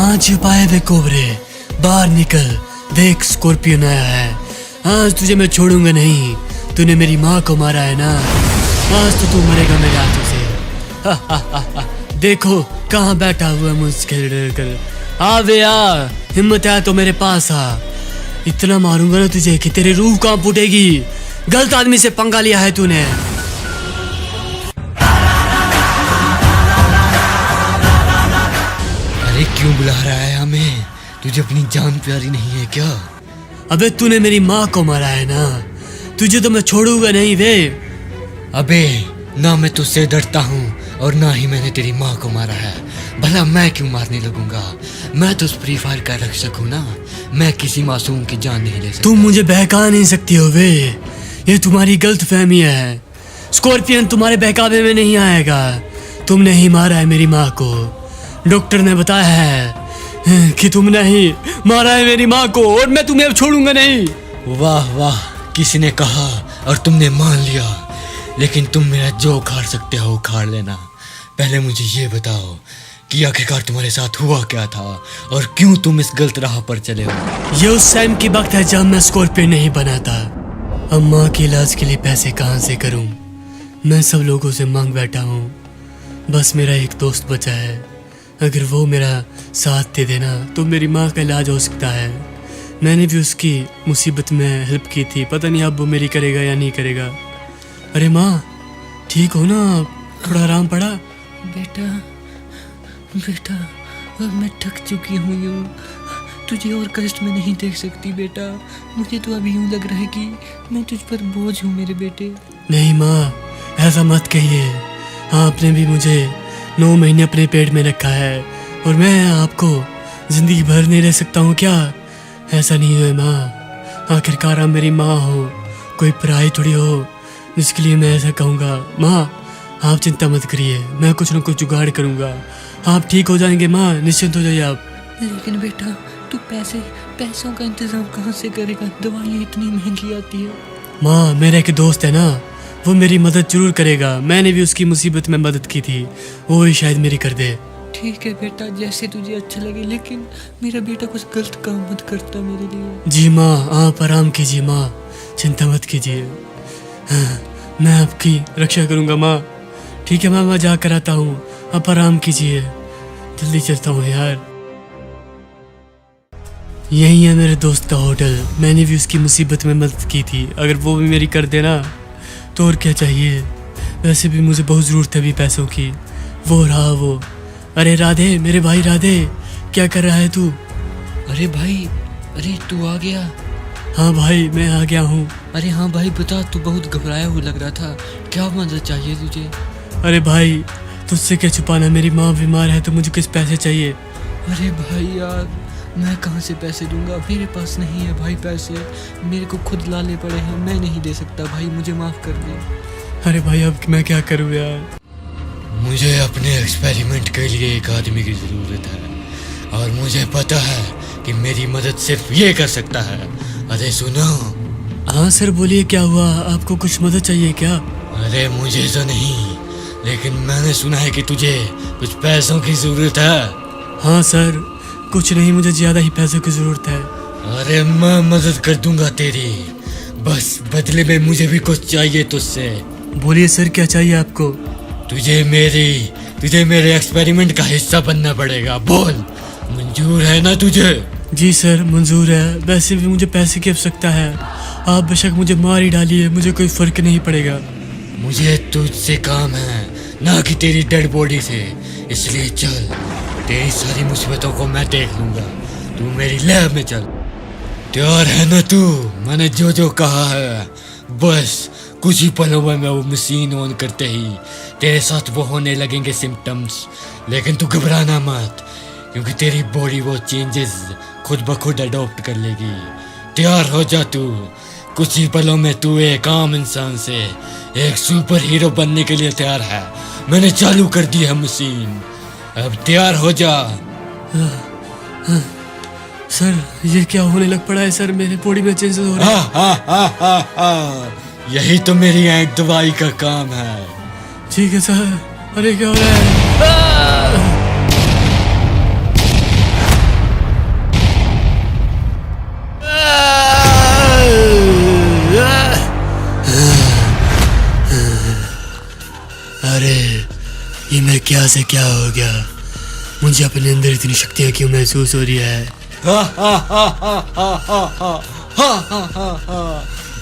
कहाँ छुपाए वे कोबरे, बाहर निकल, देख स्कॉर्पियन आया है। आज तुझे मैं छोड़ूंगा नहीं। तूने मेरी माँ को मारा है ना, आज तो तू मरेगा मेरे हाथों से। देखो कहाँ बैठा हुआ है मुझसे डर कर। आ वे आ, हिम्मत है तो मेरे पास आ। इतना मारूंगा ना तुझे कि तेरी रूह कहाँ फूटेगी। गलत आदमी से पंगा लिया है तूने। अरे क्यों बुला रहा है हमें? तुझे अपनी जान प्यारी नहीं है क्या? अबे तूने मेरी माँ को मारा है ना, तुझे तो मैं छोड़ूंगा नहीं वे। अबे ना मैं तुझसे डरता हूँ और ना ही मैंने तेरी माँ को मारा है। भला मैं क्यों मारने लगूंगा? मैं तो फ्री फायर का रक्षक हूँ ना, मैं किसी मासूम की जान नहीं ले सकता। तुम मुझे बहका नहीं सकती हो वे, ये तुम्हारी गलत फहमी है। स्कॉर्पियन तुम्हारे बहकावे में नहीं आएगा। तुमने ही मारा है मेरी माँ को। डॉक्टर ने बताया है कि तुमने ही मारा है मेरी माँ को और मैं तुम्हें अब छोड़ूंगा नहीं। वाह वाह, किसी ने कहा और तुमने मान लिया। लेकिन तुम मेरा जो उखाड़ सकते हो उखाड़ लेना। पहले मुझे ये बताओ कि आखिरकार तुम्हारे साथ हुआ क्या था और क्यों तुम इस गलत राह पर चले हो? ये उस टाइम की वक्त है जब मैं स्कॉर्पियन नहीं बना था। अब माँ के इलाज के लिए पैसे कहाँ से करूँ? मैं सब लोगों से मांग बैठा हूँ। बस मेरा एक दोस्त बचा है, अगर वो मेरा साथ दे देना तो मेरी माँ का इलाज हो सकता है। मैंने भी उसकी मुसीबत में हेल्प की थी, पता नहीं अब वो मेरी करेगा या नहीं करेगा। अरे माँ ठीक हो ना? थोड़ा आराम पड़ा? बेटा बेटा अब मैं थक चुकी हूँ, तुझे और कष्ट में नहीं देख सकती बेटा। मुझे तो अभी यूँ लग रहा है कि मैं तुझ पर बोझ हूँ मेरे बेटे। नहीं माँ, ऐसा मत कहिए। आपने भी मुझे 9 महीने अपने पेट में रखा है और मैं आपको जिंदगी भर नहीं रह सकता हूँ क्या? ऐसा नहीं है माँ, आखिरकार आप मेरी माँ हो, कोई पराई थोड़ी हो जिसके लिए मैं ऐसा कहूँगा। माँ आप चिंता मत करिए, मैं कुछ न कुछ जुगाड़ करूँगा, आप ठीक हो जाएंगे माँ, निश्चिंत हो जाइए आप। लेकिन बेटा तू पैसों का इंतजाम कहाँ से करेगा? दवाइयाँ इतनी महंगी आती है। माँ मेरा एक दोस्त है ना, वो मेरी मदद जरूर करेगा। मैंने भी उसकी मुसीबत में मदद की थी, वो ही शायद मेरी कर दे। ठीक है बेटा, जैसे तुझे अच्छा लगे, लेकिन मेरा बेटा कुछ गलत काम मत करता मेरे लिए। जी माँ आप आराम कीजिए माँ, चिंता मत कीजिए। हाँ, मैं आपकी रक्षा करूँगा माँ। ठीक है माँ, मैं जा कर आता हूँ, आप आराम कीजिए, जल्दी चलता हूँ यार। यही है मेरे दोस्त का होटल, मैंने भी उसकी मुसीबत में मदद की थी, अगर वो भी मेरी कर देना तो और क्या चाहिए। वैसे भी मुझे बहुत ज़रूरत है अभी पैसों की। वो रहा वो। अरे राधे, मेरे भाई राधे, क्या कर रहा है तू? अरे भाई, अरे तू आ गया? हाँ भाई मैं आ गया हूँ। अरे हाँ भाई बता, तू बहुत घबराया हुआ लग रहा था, क्या मदद चाहिए तुझे? अरे भाई तुझसे क्या छुपाना, मेरी माँ बीमार है तो मुझे कुछ पैसे चाहिए। अरे भाई यार, मैं कहाँ से पैसे दूंगा? मेरे पास नहीं है भाई पैसे, मेरे को खुद लाने पड़े हैं, मैं नहीं दे सकता भाई, मुझे माफ़ कर दे। अरे भाई अब मैं क्या करूँ यार? मुझे अपने एक्सपेरिमेंट के लिए एक आदमी की ज़रूरत है और मुझे पता है कि मेरी मदद सिर्फ ये कर सकता है। अरे सुनो। हाँ सर बोलिए, क्या हुआ? आपको कुछ मदद चाहिए क्या? अरे मुझे तो नहीं, लेकिन मैंने सुना है कि तुझे कुछ पैसों की ज़रूरत है। हाँ सर, कुछ नहीं, मुझे ज़्यादा ही पैसों की ज़रूरत है। अरे मैं मदद कर दूंगा तेरी, बस बदले में मुझे भी कुछ चाहिए तुझसे। बोलिए सर, क्या चाहिए आपको? तुझे मेरे एक्सपेरिमेंट का हिस्सा बनना पड़ेगा। बोल, मंजूर है ना तुझे? जी सर मंजूर है, वैसे भी मुझे पैसे की आवश्यकता है, आप बेशक मुझे मार ही डालिए, मुझे कोई फ़र्क नहीं पड़ेगा। मुझे तुझसे काम है, ना कि तेरी डेड बॉडी से, इसलिए चल, तेरी सारी मुसीबतों को मैं देख लूंगा। तू मेरी लैब में चल। तैयार है ना तू? मैंने जो जो कहा है, बस कुछ ही पलों में मैं वो मशीन ऑन करते ही तेरे साथ वो होने लगेंगे सिम्टम्स। लेकिन तू घबराना मत, क्योंकि तेरी बॉडी वो चेंजेस खुद ब खुद अडॉप्ट कर लेगी। तैयार हो जा तू, कुछ ही पलों में तू एक आम इंसान से एक सुपर हीरो बनने के लिए तैयार है। मैंने चालू कर दी है मशीन, अब तैयार हो जा। सर ये क्या होने लग पड़ा है सर, मेरे बॉडी में चेंजेस हो रहे हैं। यही तो मेरी एक दवाई का काम है। ठीक है सर। अरे क्या हो रहा है? अरे ये मैं क्या से क्या हो गया? मुझे अपने अंदर इतनी शक्तियाँ क्यों महसूस हो रही है?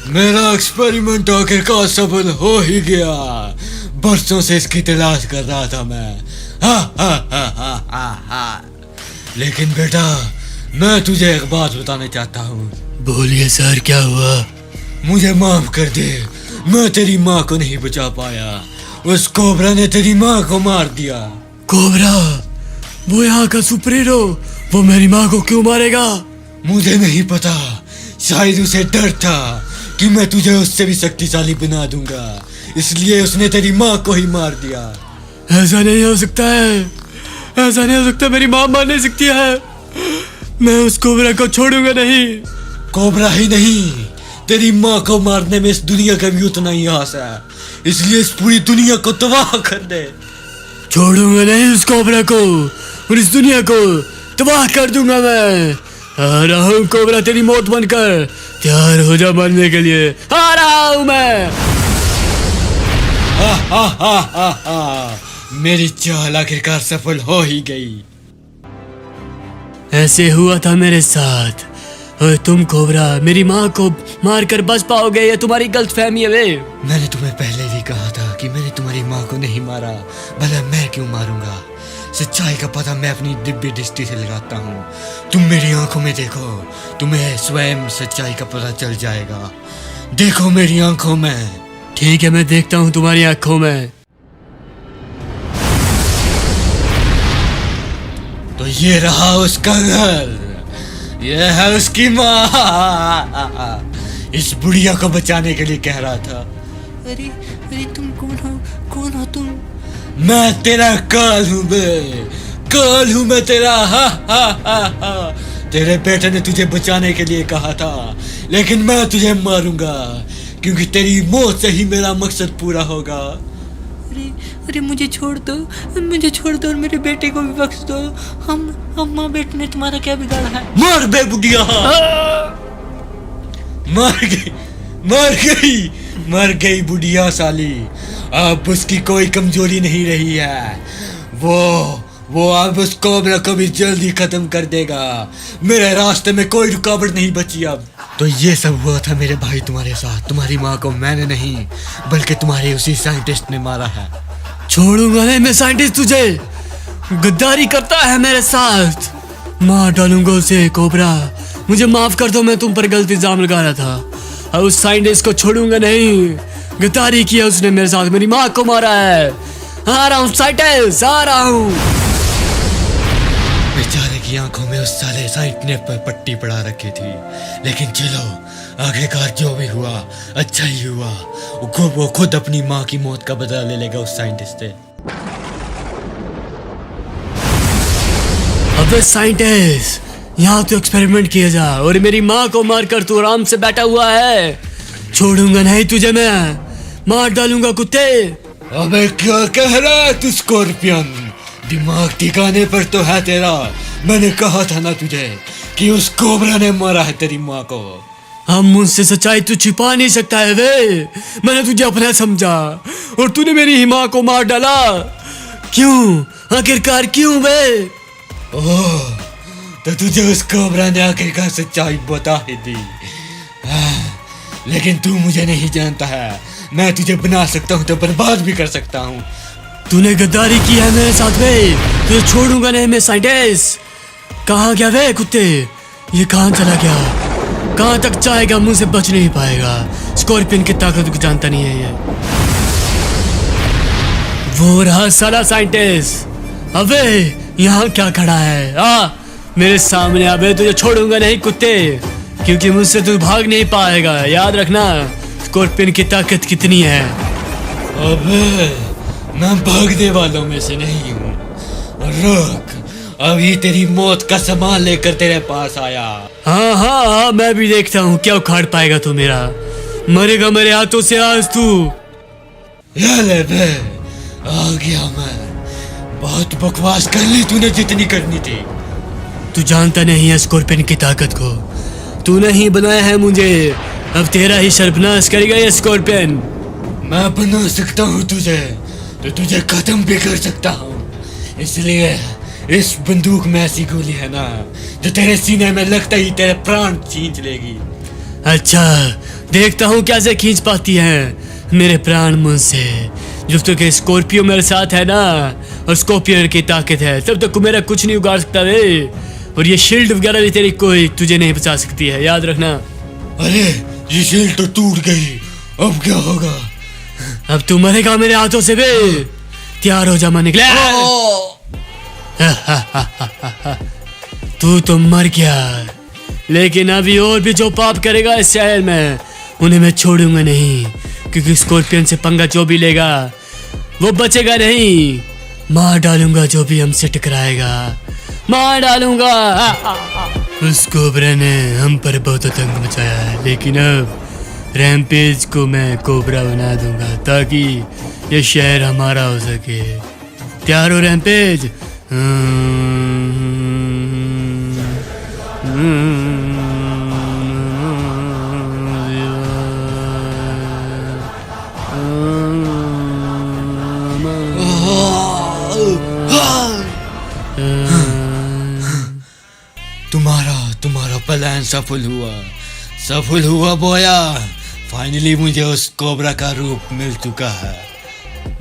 मेरा एक्सपेरिमेंट आखिरकार सफल हो ही गया। बरसों से इसकी तलाश कर रहा था मैं। लेकिन बेटा, मैं तुझे एक बात बताना चाहता हूँ। बोलिए सर, क्या हुआ? मुझे माफ कर दे, मैं तेरी माँ को नहीं बचा पाया। उस कोबरा ने तेरी माँ को मार दिया। कोबरा? वो यहाँ का सुपर हीरो, वो मेरी माँ को क्यों मारेगा? मुझे नहीं पता, शायद उसे डर था कि मैं तुझे उससे भी शक्तिशाली बना दूंगा, इसलिए उसने तेरी माँ को ही मार दिया। ऐसा नहीं हो सकता है, ऐसा नहीं हो सकता। मेरी माँ मार नहीं सकती है। मैं उस कोबरा को छोड़ूंगा नहीं। कोबरा ही नहीं, तेरी माँ को मारने में इस दुनिया का भी उतना ही आस है, इसलिए इस पूरी दुनिया को तबाह कर दे। छोड़ूंगा नहीं उस कोबरा को, और इस दुनिया को तबाह कर दूंगा मैं। आ रहा हूँ कोबरा, तेरी मौत बनकर। तैयार हो जा मरने के लिए। आ रहा हूँ मैं। मेरी चाल आखिरकार सफल हो ही गई। ऐसे हुआ था मेरे साथ। और तुम कोबरा मेरी माँ को मार कर बच पाओगे, ये तुम्हारी गलतफहमी है वे। मैंने तुम्हें पहले भी कहा था कि मैंने तुम्हारी माँ को नहीं मारा, भला मैं क्यों मारूंगा? सच्चाई का पता मैं अपनी दिव्य दृष्टि से लगाता हूँ। तुम मेरी आंखों में देखो, तुम्हें स्वयं सच्चाई का पता चल जाएगा। देखो मेरी आंखों में। ठीक है, मैं देखता हूँ तुम्हारी आंखों में। तो ये रहा उसका घर, ये है उसकी माँ। इस बुढ़िया को बचाने के लिए कह रहा था। अरे अरे तुम कौन हो तुम? मैं तेरा काल हूँ बे, काल हूँ मैं तेरा। तेरे बेटे ने तुझे बचाने के लिए कहा था, लेकिन मैं तुझे मारूंगा, क्योंकि तेरी मौत से ही मेरा मकसद पूरा होगा। अरे मुझे छोड़ दो और मेरे बेटे को भी बख्श दो। हम माँ बेटे ने तुम्हारा क्या बिगाड़ा है? मार बे बुढ़िया। मर गई बुढ़िया साली। अब उसकी कोई कमजोरी नहीं रही है। वो अब उस कोबरा को भी जल्दी खत्म कर देगा। मेरे रास्ते में कोई रुकावट नहीं बची अब। तो ये सब हुआ था मेरे भाई तुम्हारे साथ। तुम्हारी माँ को मैंने नहीं, बल्कि तुम्हारे उसी साइंटिस्ट ने मारा है। छोड़ूंगा नहीं मैं साइंटिस्ट तुझे। गद्दारी करता है मेरे साथ, मार डालूंगा उसे। कोबरा मुझे माफ कर दो, मैं तुम पर गलत इल्जाम लगा रहा था। और उस साइंटिस्ट को छोड़ूंगा नहीं। गद्दारी किया उसने मेरे साथ, मेरी माँ को मारा है। आ रहा हूँ साइंटिस्ट, आ रहा हूँ। बेचारे की आंखों में उस साले साइंट ने पट्टी पड़ा रखी थी, लेकिन चलो आखिरकार जो भी हुआ अच्छा ही हुआ। वो खुद अपनी माँ की मौत का बदला ले लेगा उस साइंटिस्ट से। अबे साइंटिस्ट, यहाँ तो एक्सपेरिमेंट किया जा, और मेरी माँ को मारकर तू आराम से बैठा हुआ है। छोड़ूंगा नहीं तुझे मैं, मार डालूंगा कुत्ते। अबे क्या कह रहा है तू स्कॉर्पियन? दिमाग ठिकाने पर तो है तेरा? मैंने कहा था ना तुझे कि उस कोबरा ने मारा है तेरी माँ को। हम मुझसे सच्चाई तू छिपा नहीं सकता है वे। मैंने तुझे अपना समझा और तूने मेरी ही माँ को मार डाला। क्यों? आखिरकार क्यों वे? ओह, तो तुझे उस कोबरा ने आखिरकार सच्चाई बता ही दी। लेकिन तू मुझे नहीं जानता है। मैं तुझे बना सकता हूँ तो बर्बाद भी कर सकता हूँ। तूने गद्दारी की है मेरे साथ वे, तुझे छोड़ूंगा नहीं मैं साइंटिस्ट। कहाँ गया वे कुत्ते? ये कहाँ चला गया? कहाँ तक जाएगा? मुझसे बच नहीं पाएगा। स्कॉर्पियन की ताकत को जानता नहीं है ये। वो रहा साला साइंटिस्ट। अबे यहाँ क्या खड़ा है? आ मेरे सामने। अबे तुझे छोड़ूंगा नहीं कुत्ते, क्योंकि मुझसे तू भाग नहीं पाएगा। याद रखना स्कॉर्पियन की ताकत कितनी है। अबे मैं भागने वालों में से नहीं हूँ। रुक, अभी तेरी मौत का सामान लेकर तेरे पास आया। हाँ हाँ हाँ, मैं भी देखता हूँ क्या उखाड़ पाएगा तू मेरा। मरेगा मेरे हाथों से आज तू। ये ले बे, आ गया मैं। बहुत बकवास कर ली तूने जितनी करनी थी। तू जानता नहीं है स्कॉर्पियन की ताकत को। तूने ही बनाया है मुझे, अब तेरा ही सर्वनाश करेगा ये स्कॉर्पियन। मैं बना सकता हूँ तुझे, तो तुझे खत्म भी कर सकता हूँ। इसलिए इस बंदूक में ऐसी गोली है ना जो तेरे सीने में लगता ही तेरे प्राण खींच लेगी। अच्छा, देखता हूँ कैसे खींच पाती है मेरे प्राण मुझसे। जब तक स्कॉर्पियो मेरे साथ है ना और स्कॉर्पियो की ताकत है तब तक मेरा कुछ नहीं उगाड़ सकता रे। और ये शील्ड वगैरह भी तेरी कोई तुझे नहीं बचा सकती है, याद रखना। अरे ये शील्ड तो टूट गई, अब क्या होगा? अब तू मरेगा मेरे हाथों से बे। तैयार हो जा, मैं निकले। तू तो मर गया, लेकिन अभी और भी जो पाप करेगा इस शहर में उन्हें मैं छोड़ूंगा नहीं, क्योंकि स्कॉर्पियन से पंगा जो भी लेगा वो बचेगा नहीं। मार डालूंगा जो भी हमसे टकराएगा, मार डालूंगा। उस कोबरा ने हम पर बहुत आतंक मचाया है, लेकिन अब रैम्पेज को मैं कोबरा बना दूंगा ताकि ये शहर हमारा हो सके। तैयार हो रैम्पेज? तुम्हारा प्लान सफल हुआ बोया। फाइनली मुझे उस कोबरा का रूप मिल चुका है।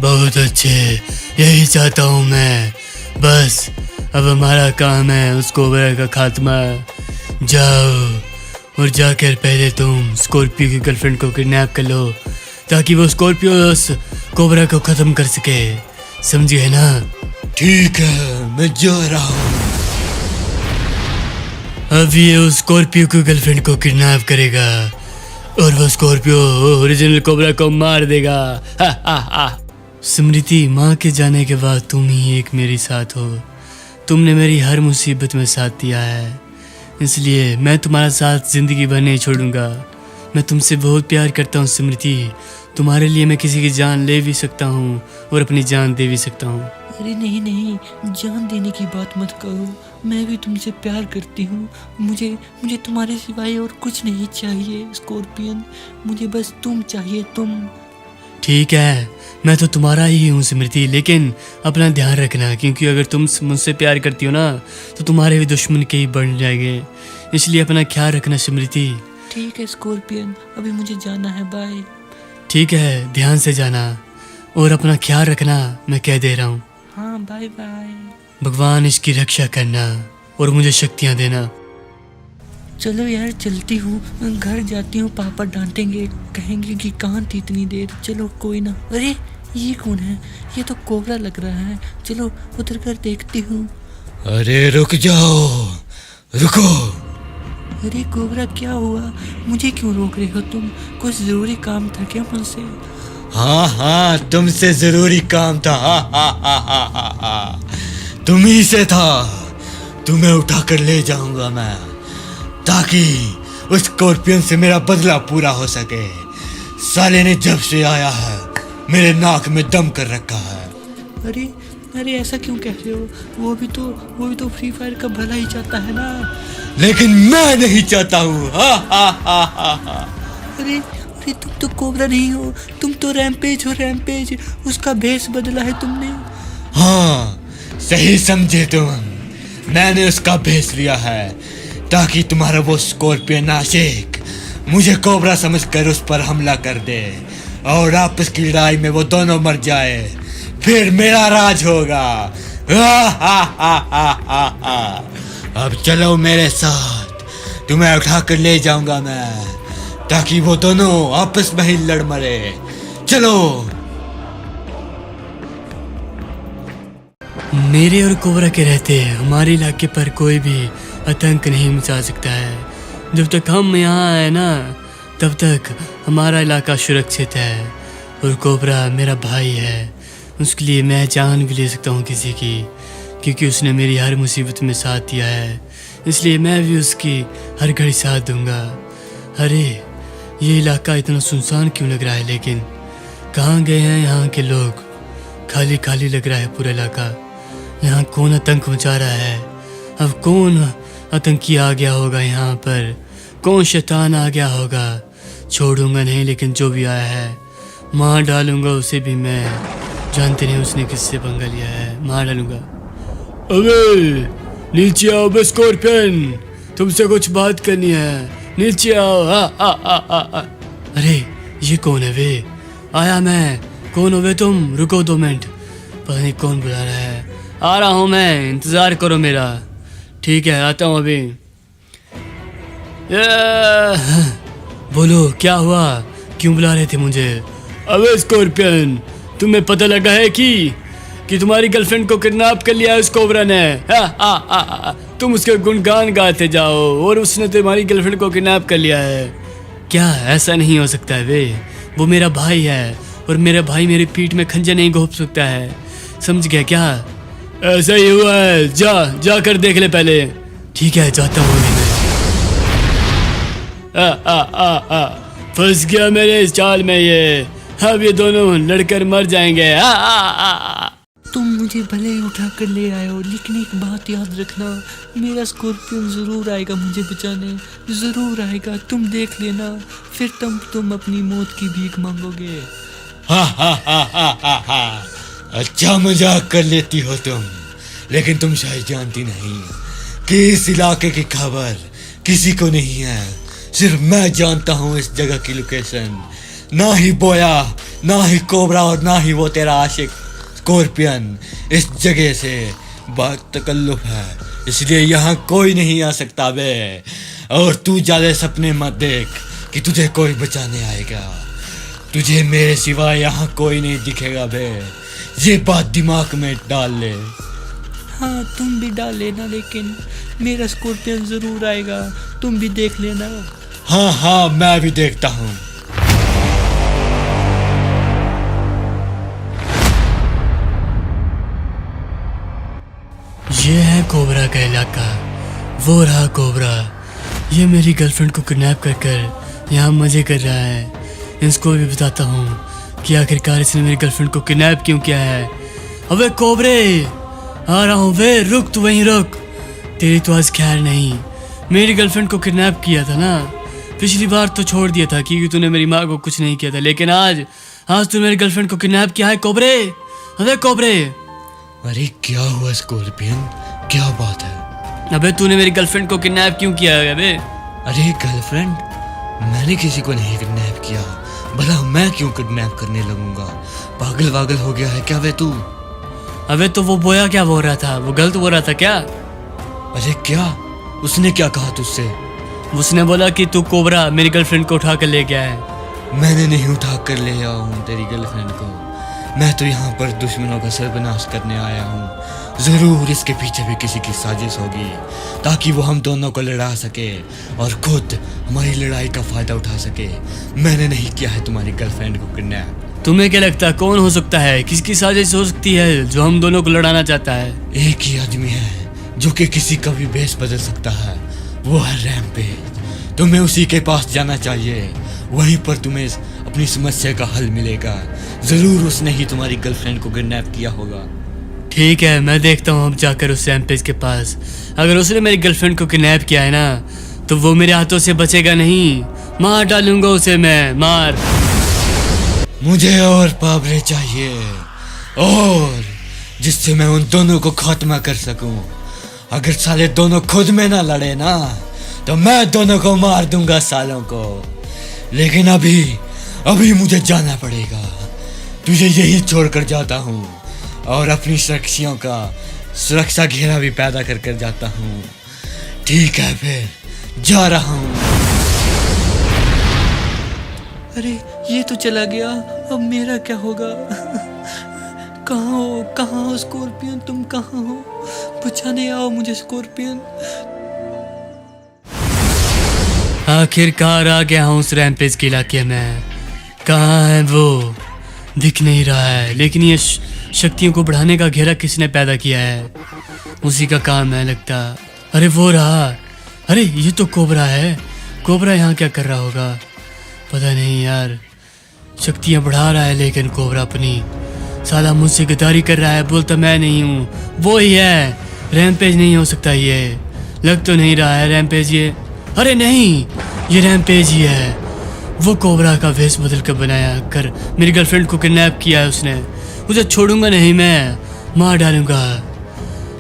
बहुत अच्छे, यही चाहता हूँ मैं। बस अब हमारा काम है उस कोबरा का खात्मा। जाओ और जाकर पहले तुम स्कॉर्पियो की गर्लफ्रेंड को किडनैप कर लो ताकि वो स्कॉर्पियो उस कोबरा को खत्म कर सके, समझे ना? ठीक है, मैं जा रहा हूँ। अब ये उस स्कॉर्पियो की गर्लफ्रेंड को किडनैप करेगा और वो स्कॉर्पियो ओरिजिनल कोबरा को मार देगा। हा हा हा। स्मृति, माँ के जाने के बाद तुम ही एक मेरी साथ हो। तुमने मेरी हर मुसीबत में साथ दिया है, इसलिए मैं तुम्हारा साथ जिंदगी भर नहीं छोड़ूंगा। मैं तुमसे बहुत प्यार करता हूँ स्मृति। तुम्हारे लिए मैं किसी की जान ले भी सकता हूँ और अपनी जान दे भी सकता हूँ। अरे नहीं नहीं, जान देने की बात मत करो। मैं भी तुमसे प्यार करती हूँ। मुझे तुम्हारे सिवाय और कुछ नहीं चाहिए स्कॉर्पियन। मुझे बस तुम चाहिए, तुम। ठीक है, मैं तो तुम्हारा ही हूँ स्मृति, लेकिन अपना ध्यान रखना, क्योंकि अगर तुम मुझसे प्यार करती हो ना तो तुम्हारे भी दुश्मन के ही बन जाएंगे। इसलिए अपना ख्याल रखना स्मृति। ठीक है स्कॉर्पियन, अभी मुझे जाना है, बाय। ठीक है, ध्यान से जाना और अपना ख्याल रखना, मैं कह दे रहा हूँ। हाँ, बाय बाय। भगवान इसकी रक्षा करना और मुझे शक्तियाँ देना। चलो यार, चलती हूँ, घर जाती हूँ। पापा डांटेंगे, कहेंगे कि कहाँ थी इतनी देर। चलो कोई ना। अरे ये कौन है? ये तो कोबरा लग रहा है। चलो उधर कर देखती हूँ। अरे रुक जाओ, रुको। अरे कोबरा, क्या हुआ? मुझे क्यों रोक रहे हो तुम? कुछ जरूरी काम था क्या मुझसे? हाँ, तुमसे जरूरी काम था। हाँ। तुम ही से था। तुम्हें उठाकर ले जाऊंगा मैं, ताकि उस स्कॉर्पियन से मेरा बदला पूरा हो सके। साले ने जब से आया है मेरे नाक में दम कर रखा है। अरे ऐसा क्यों कह रहे हो? वो भी तो फ्री फायर का भला ही चाहता है ना। लेकिन मैं नहीं चाहता हूँ। अरे तुम तो कोबरा नहीं हो, तुम तो रैम्पेज हो। रैम्पेज, उसका भेष बदला है तुमने। हाँ, सही समझे तुम। मैंने उसका भेष लिया है ताकि तुम्हारा वो स्कॉर्पियन आशिक मुझे कोबरा समझकर उस पर हमला कर दे और आपस की लड़ाई में वो दोनों मर जाए। फिर मेरा राज होगा। अब चलो मेरे साथ, तुम्हें उठाकर ले जाऊंगा मैं, ताकि वो दोनों आपस में ही लड़ मरे। चलो। मेरे और कोबरा के रहते हमारे इलाके पर कोई भी आतंक नहीं मचा सकता है। जब तक हम यहाँ आए ना तब तक हमारा इलाका सुरक्षित है। और कोबरा मेरा भाई है, उसके लिए मैं जान भी ले सकता हूँ किसी की, क्योंकि उसने मेरी हर मुसीबत में साथ दिया है। इसलिए मैं भी उसकी हर घड़ी साथ दूंगा। अरे ये इलाका इतना सुनसान क्यों लग रहा है? लेकिन कहाँ गए हैं यहाँ के लोग? खाली खाली लग रहा है पूरा इलाका। यहाँ कौन आतंक मचा रहा है? अब कौन आतंकी आ गया होगा यहाँ पर? कौन शैतान आ गया होगा? छोड़ूंगा नहीं, लेकिन जो भी आया है मार डालूंगा उसे भी मैं। जानते नहीं उसने किससे पंगा लिया है, मार डालूंगा। अबे नीचे आओ बे स्कॉर्पियन, तुमसे कुछ बात करनी है, नीचे आओ। अरे ये कौन है वे? आया मैं। कौन हो वे तुम? रुको 2 मिनट, पता नहीं कौन बुला रहा है। आ रहा हूँ मैं, इंतज़ार करो मेरा। ठीक है आता हूँ अभी। बोलो क्या हुआ, क्यों बुला रहे थे मुझे? अबे स्कॉर्पियन, तुम्हें पता लगा है कि तुम्हारी गर्लफ्रेंड को किडनैप कर लिया है उस कोबरा ने। तुम उसके गुणगान गाते जाओ और उसने तुम्हारी गर्लफ्रेंड को किडनैप कर लिया है। क्या ऐसा नहीं हो सकता है वे? वो मेरा भाई है और मेरा भाई मेरी पीठ में खंजर नहीं घोंप सकता है, समझ गया क्या? ऐसा ही हुआ है, जा कर देख ले पहले। ठीक है जाता हूँ अभी मैं। फंस गया मेरे इस चाल में ये, अब ये दोनों लड़कर मर जाएंगे। तुम मुझे भले ही उठा कर ले आए हो, लेकिन एक बात याद रखना, मेरा स्कॉर्पियन ज़रूर आएगा मुझे बचाने, ज़रूर आएगा। तुम देख लेना, फिर तुम अपनी मौत की भीख मांगोगे। अच्छा मजाक कर लेती हो तुम, लेकिन तुम शायद जानती नहीं कि इस इलाके की खबर किसी को नहीं है, सिर्फ मैं जानता हूँ इस जगह की लोकेशन। ना ही बोया, ना ही कोबरा और ना ही वो तेरा आशिक स्कॉर्पियन इस जगह से बातकल्लुफ है, इसलिए यहाँ कोई नहीं आ सकता बे। और तू ज्यादा सपने मत देख कि तुझे कोई बचाने आएगा, तुझे मेरे सिवा यहाँ कोई नहीं दिखेगा बे, ये बात दिमाग में डाल ले। हाँ तुम भी डाल लेना, लेकिन मेरा स्कॉर्पियन ज़रूर आएगा, तुम भी देख लेना। हाँ मैं भी देखता हूँ। ये है कोबरा का इलाका, वो रहा कोबरा। ये मेरी गर्लफ्रेंड को किडनैप कर यहाँ मज़े कर रहा है। इसको भी बताता हूँ कि आखिरकार इसने मेरी गर्लफ्रेंड को किडनैप क्यों किया है। अबे कोबरे, आ रहा हूँ वे, रुक तू वहीं रुक। तेरी तो आज खैर नहीं, मेरी गर्लफ्रेंड को किडनैप किया था ना, पिछली बार तो छोड़ दिया था क्योंकि तूने मेरी माँ को कुछ नहीं किया था, लेकिन आज तूने मेरी गर्लफ्रेंड को किडनैप किया है कोबरे। अबे कोबरे, अरे क्या हुआ स्कॉर्पियन, क्या बात है? अबे तूने मेरी गर्लफ्रेंड को किडनैप क्यों किया है अबे? अरे गर्लफ्रेंड, मैंने किसी को नहीं किडनैप किया, भला मैं क्यों किडनैप करने लगूंगा? पागल वागल हो गया है क्या वे तू? अबे तो वो बोया क्या बोल रहा था, वो गलत बोल रहा था क्या? अरे क्या, उसने क्या कहा तुझसे? उसने बोला कि तू कोबरा मेरी गर्लफ्रेंड को उठा कर ले गया है। मैंने नहीं उठा कर ले आया हूँ तेरी गर्लफ्रेंड को, मैं तो यहाँ पर दुश्मनों का सर्वनाश करने आया हूँ। जरूर इसके पीछे भी किसी की साजिश होगी ताकि वो हम दोनों को लड़ा सके और खुद हमारी लड़ाई का फायदा उठा सके। मैंने नहीं किया है तुम्हारी गर्लफ्रेंड को किडनैप। तुम्हें क्या लगता है कौन हो सकता है, किसकी साजिश हो सकती है जो हम दोनों को लड़ाना चाहता है? एक ही आदमी है जो कि किसी का भी भेष बदल सकता है, वो है रैम्पेज। तुम्हें उसी के पास जाना चाहिए, वहीं पर तुम्हें अपनी समस्या का हल मिलेगा। जरूर उसने ही तुम्हारी गर्लफ्रेंड को किडनैप किया होगा। ठीक है, मैं देखता हूँ अब जाकर उस रैम्पेज के पास। अगर उसने मेरी गर्लफ्रेंड को किडनैप किया है ना, तो वो मेरे हाथों से बचेगा नहीं, मार डालूंगा उसे मैं, मार। मुझे और पावरे चाहिए, और जिससे मैं उन दोनों को खात्मा कर सकूं। अगर साले दोनों खुद में ना लड़े ना, तो मैं दोनों को मार दूंगा सालों को। लेकिन अभी मुझे जाना पड़ेगा, तुझे यही छोड़कर जाता हूँ और अपनी सुरक्षा घेरा भी पैदा कर जाता हूँ। ठीक है, फिर जा रहा हूँ। अरे ये तो चला गया, अब मेरा क्या होगा? कहाँ हो स्कॉर्पियन, तुम कहाँ हो? बचाने आओ मुझे स्कॉर्पियन। आखिरकार आ गया हूँ उस रैम्पेज के इलाके में। कहाँ है वो? दिख नहीं रहा है, लेकिन ये शक्तियों को बढ़ाने का घेरा किसने पैदा किया है? उसी का काम है लगता। अरे वो रहा, अरे ये तो कोबरा है। कोबरा यहाँ क्या कर रहा होगा पता नहीं यार। शक्तियाँ बढ़ा रहा है लेकिन कोबरा अपनी, साला मुझसे गद्दारी कर रहा है। बोलता मैं नहीं हूँ, वो ही है। रैम्पेज नहीं हो सकता, ये लग तो नहीं रहा है रैम्पेज ये। अरे नहीं, ये रैम्पेज ही है। वो कोबरा का वेश बदल कर बनाया कर मेरी गर्लफ्रेंड को किडनैप किया है उसने। उसे छोड़ूंगा नहीं, मैं मार डालूंगा।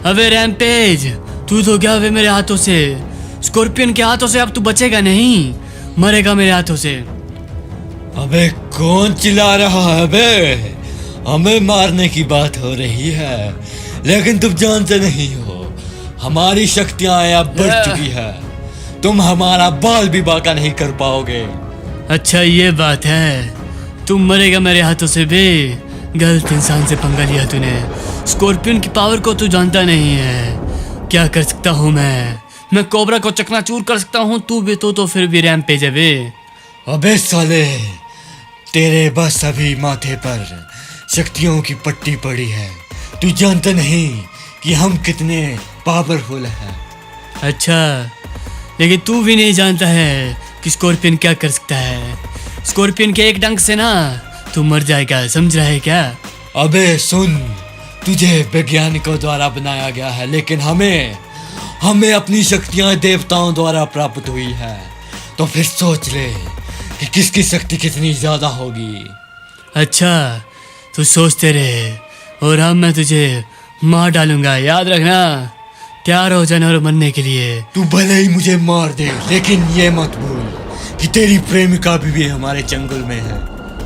अबे रैम्पेज, तू तो गया वे मेरे हाथों से, स्कॉर्पियन के हाथों से। अब तू बचेगा नहीं, मरेगा मेरे हाथों से। अबे कौन चिल्ला रहा है बे? हमें मारने की बात हो रही है, लेकिन तुम जानते नहीं हो हमारी शक्तियां अब बढ़ चुकी है। तुम हमारा बाल भी बांका नहीं कर पाओगे। अच्छा ये बात है, तुम मरेगा मेरे हाथों से बे। गलत इंसान से पंगा लिया तूने। स्कॉर्पियन की पावर को तू जानता नहीं है। क्या कर सकता हूँ मैं कोबरा को चकनाचूर कर सकता हूँ। तू भी तो फिर भी रैम्पेज है बे। अबे साले, तेरे बस अभी माथे पर शक्तियों की पट्टी पड़ी है। तू जानता नहीं कि हम कितने पावरफुल हैं। अच्छा, लेकिन तू भी नहीं जानता है कि स्कॉर्पियन क्या कर सकता है। स्कॉर्पियन के एक डंक से ना तू मर जाएगा, समझ रहा है क्या? अबे सुन, तुझे वैज्ञानिकों द्वारा बनाया गया है, लेकिन हमें अपनी शक्तियां देवताओं द्वारा प्राप्त हुई है। तो फिर सोच ले कि किसकी शक्ति कितनी ज्यादा होगी। अच्छा, तू सोचते रहे और अब मैं तुझे मार डालूंगा, याद रखना। तैयार हो जाना और मरने के लिए। तू भले ही मुझे मार दे, लेकिन ये मत भूल कि तेरी प्रेमिका भी हमारे चंगुल में है।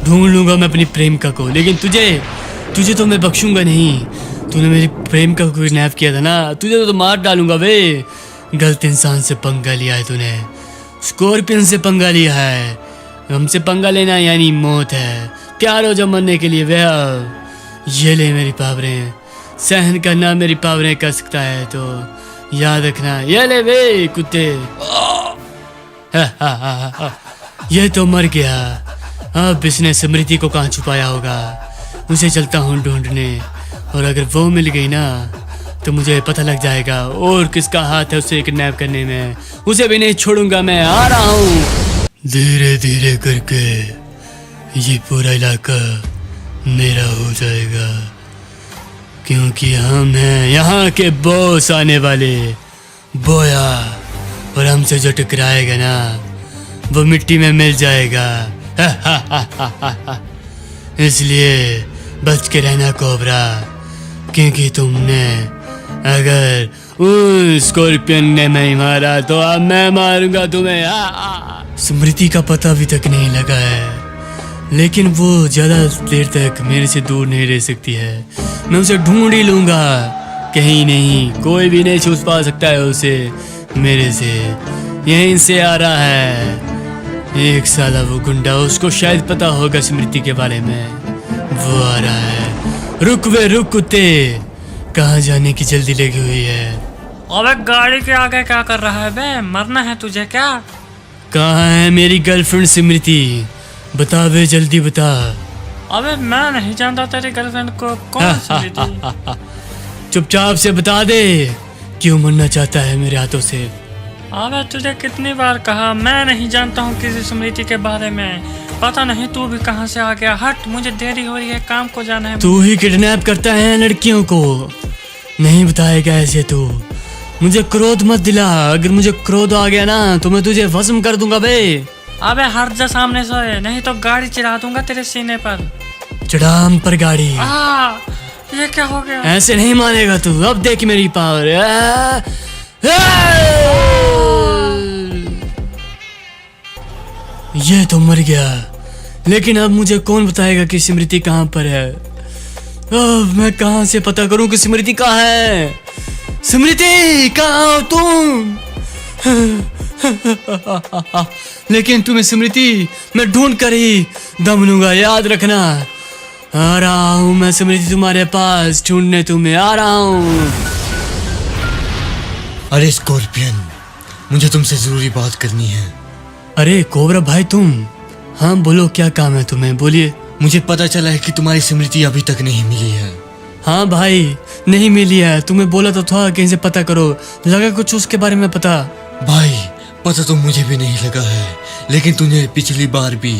ढूंढ लूंगा मैं अपनी प्रेमिका को, लेकिन तुझे तो मैं बख्शूंगा नहीं। तूने मेरी प्रेमिका को किडनैप किया था ना, तुझे तो मार डालूंगा बे। गलत इंसान से पंगा लिया है तूने, स्कॉर्पियन से पंगा लिया है। हमसे पंगा लेना यानी मौत है। तैयार हो जा मरने के लिए वे। ये ले मेरी पावरें, सहन करना मेरी पावरें कर सकता है तो याद रखना। ये ले वे कुत्ते। ये तो मर गया। अब इसने स्मृति को कहाँ छुपाया होगा। उसे चलता हूँ ढूंढने, और अगर वो मिल गई ना तो मुझे पता लग जाएगा और किसका हाथ है उसे किडनैप करने में। उसे भी नहीं छोड़ूंगा मैं। आ रहा हूँ। धीरे धीरे करके ये पूरा इलाका मेरा हो जाएगा, क्योंकि हम हैं यहाँ के बॉस आने वाले, बोया। और हमसे जो टकराएगा ना वो मिट्टी में मिल जाएगा। इसलिए बच के रहना कोबरा, क्योंकि तुमने अगर उस स्कॉर्पियन ने नहीं मारा तो अब मैं मारूंगा तुम्हें। स्मृति का पता अभी तक नहीं लगा है, लेकिन वो ज़्यादा देर तक मेरे से दूर नहीं रह सकती है। मैं उसे ढूंढ ही लूँगा। कहीं नहीं, कोई भी नहीं छू पा सकता है उसे मेरे से। यहीं से आ रहा है एक साला वो गुंडा, उसको शायद पता होगा स्मृति के बारे में। वो आ रहा है। रुक वे रुक कुत्ते, कहाँ जाने की जल्दी लगी हुई है? अबे गाड़ी के आगे क्या कर रहा है बे? मरना है तुझे क्या? कहाँ है मेरी गर्लफ्रेंड स्मृति? बता वे, जल्दी बता। अबे मैं नहीं जानता तेरी गर्लफ्रेंड को। कौन स्मृति? चुपचाप से बता दे, क्यों मरना चाहता है मेरे हाथों से? अबे तुझे कितनी बार कहा मैं नहीं जानता हूँ किसी स्मृति के बारे में। पता नहीं तू भी कहाँ से आ गया। हट, मुझे देरी हो रही है, काम को जाना है। तू ही किडनैप करता है लड़कियों को, नहीं बताएगा ऐसे तू। मुझे क्रोध मत दिला, अगर मुझे क्रोध आ गया ना तो मैं तुझे भस्म कर दूंगा बे। अबे हट जा सामने से, नहीं तो गाड़ी चढ़ा दूंगा तेरे सीने पर। चढ़ाम पर गाड़ी। ये क्या हो गया? ऐसे नहीं मानेगा तू। अब देख मेरी पावर। ये तो मर गया, लेकिन अब मुझे कौन बताएगा कि स्मृति कहाँ पर है? अब मैं कहाँ से पता करूं कि स्मृति कहाँ है? स्मृति कहाँ हो तुम? लेकिन तुम्हें स्मृति मैं ढूंढ कर ही दम लूंगा, याद रखना। आ रहा हूँ मैं स्मृति तुम्हारे पास ढूंढने, तुम्हें आ रहा हूँ। अरे स्कॉर्पियन, मुझे तुमसे जरूरी बात करनी है। अरे कोबरा भाई तुम? हाँ बोलो, क्या काम है तुम्हें, बोलिए। मुझे पता चला है कि तुम्हारी स्मृति अभी तक नहीं मिली है। हाँ भाई, नहीं मिली है। तुम्हें बोला तो था कहीं से पता करो, लगा कुछ उसके बारे में पता? भाई पता तो मुझे भी नहीं लगा है, लेकिन तुझे पिछली बार भी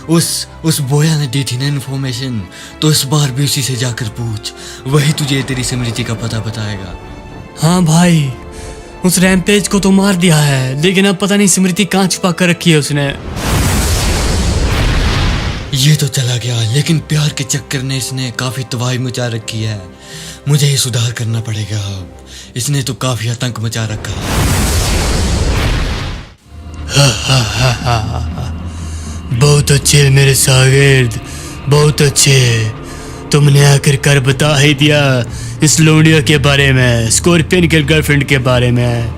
उस बोया ने दी थी ना इन्फॉर्मेशन, तो इस बार भी उसी से जाकर पूछ, वही तुझे तेरी स्मृति का पता बताएगा। हाँ भाई, उस रैम्पेज को तो मार दिया है, लेकिन अब पता नहीं स्मृति कहाँ छुपा कर रखी है उसने। ये तो चला गया, लेकिन प्यार के चक्कर ने इसने काफी तबाही मचा रखी है। मुझे ही सुधार करना पड़ेगा अब। इसने तो काफी आतंक मचा रखा है। बहुत अच्छे मेरे शागिर्द, बहुत अच्छे। तुमने आखिरकार बता ही दिया इस लोडियो के बारे में, स्कॉर्पियन के गर्लफ्रेंड के बारे में।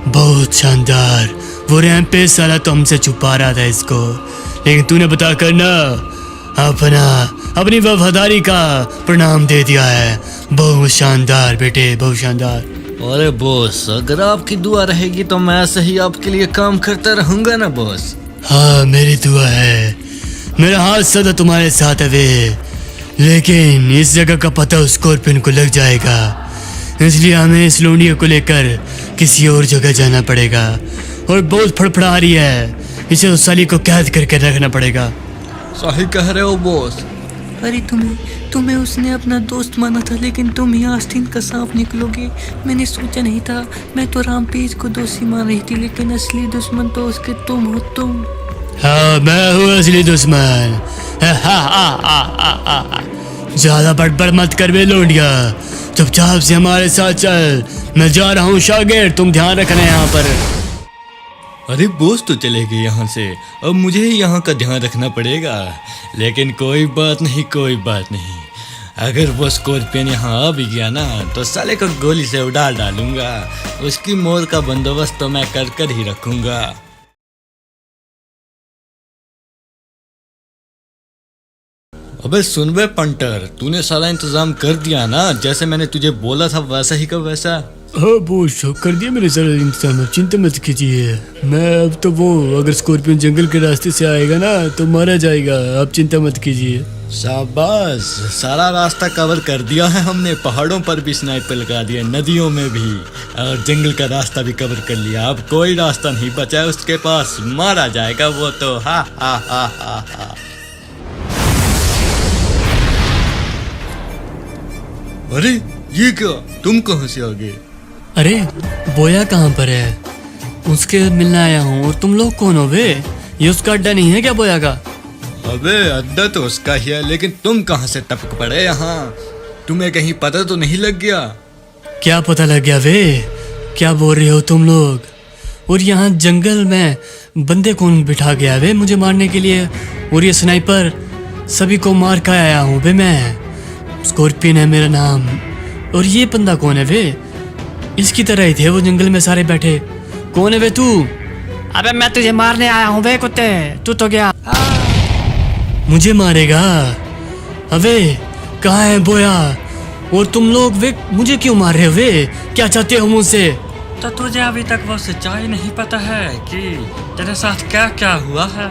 बहुत शानदार। वो रैम्पेज साला तो हमसे छुपा रहा था इसको, लेकिन तूने बता कर ना अपनी वफादारी का प्रणाम दे दिया है। बहुत शानदार बेटे, बहुत शानदार। अरे बॉस, अगर आपकी दुआ रहेगी तो मैं ऐसे ही आपके लिए काम करता रहूंगा ना बॉस। हाँ, मेरी दुआ है, मेरा हाथ सदा तुम्हारे साथ है वे। लेकिन इस जगह का पता स्कॉर्पियन को लग जाएगा, इसलिए हमें इस लोंडिया को लेकर किसी और जगह जाना पड़ेगा। और बहुत फड़फड़ा रही है, इसे उस साली को कैद करके रखना पड़ेगा। सही कह रहे हो बॉस। अरे तुम्हें उसने अपना दोस्त माना था, लेकिन तुम ही आस्तीन का सांप निकलोगे। मैंने सोचा नहीं था। मैं तो रामपेज को दोषी मान रही थी, लेकिन असली दुश्मन तो उसके तुम हो तुम। हाँ, मैं हूँ असली दुश्मन। ज्यादा बड़बड़ मत कर बे लोंडिया, चुपचाप से हमारे साथ चल। मैं जा रहा हूँ शागिर्द, तुम ध्यान रखना यहाँ पर। अरे बॉस तो चले गए यहाँ से, अब मुझे ही यहाँ का ध्यान रखना पड़ेगा। लेकिन कोई बात नहीं, कोई बात नहीं। अगर वो स्कॉर्पियन यहाँ आ भी गया ना, तो साले को गोली से उड़ा डालूंगा। उसकी मौत का बंदोबस्त तो मैं कर ही रखूंगा। अबे सुन बे पंटर, तूने सारा इंतजाम कर दिया ना? जैसे मैंने तुझे बोला था वैसा ही का वैसा। हाँ बॉस, कर दिया मेरे सारे इंतजाम, चिंता मत कीजिए। मैं अब तो वो अगर स्कॉर्पियन जंगल के रास्ते से आएगा ना तो मारा जाएगा, आप चिंता मत कीजिए। शाबाश, सारा रास्ता कवर कर दिया है हमने। पहाड़ों पर भी स्नाइपर लगा दिया, नदियों में भी, और जंगल का रास्ता भी कवर कर लिया। अब कोई रास्ता नहीं बचा है उसके पास, मारा जाएगा वो तो। हा हा हा हा हा। अरे ये क्या, तुम कहाँ से आ गए? अरे बोया कहाँ पर है? उसके मिलने आया हूँ। और तुम लोग कौन हो बे? ये उसका अड्डा नहीं है क्या बोया का? अबे अड्डा तो उसका ही है, लेकिन तुम कहाँ से टपक पड़े यहाँ? तुम्हें कहीं पता तो नहीं लग गया? क्या पता लग गया वे? क्या बोल रहे हो तुम लोग? और यहाँ जंगल में बंदे कौन बिठा गया वे मुझे मारने के लिए? और ये स्नाइपर, सभी को मार कर आया हूँ वे मैं। स्कॉर्पियन है मेरा नाम। और ये बंदा कौन है वे? इसकी तरह ही थे वो जंगल में सारे बैठे। कौन है वे तू? अबे मैं तुझे मारने आया हूँ बे कुत्ते, तू तो गया। मुझे मारेगा? अबे कहाँ है बोया? और तुम लोग वे मुझे क्यों मार रहे हो वे? क्या चाहते हो मुझसे? तो तुझे अभी तक वो सच्चाई नहीं पता है कि तेरे साथ क्या क्या हुआ है?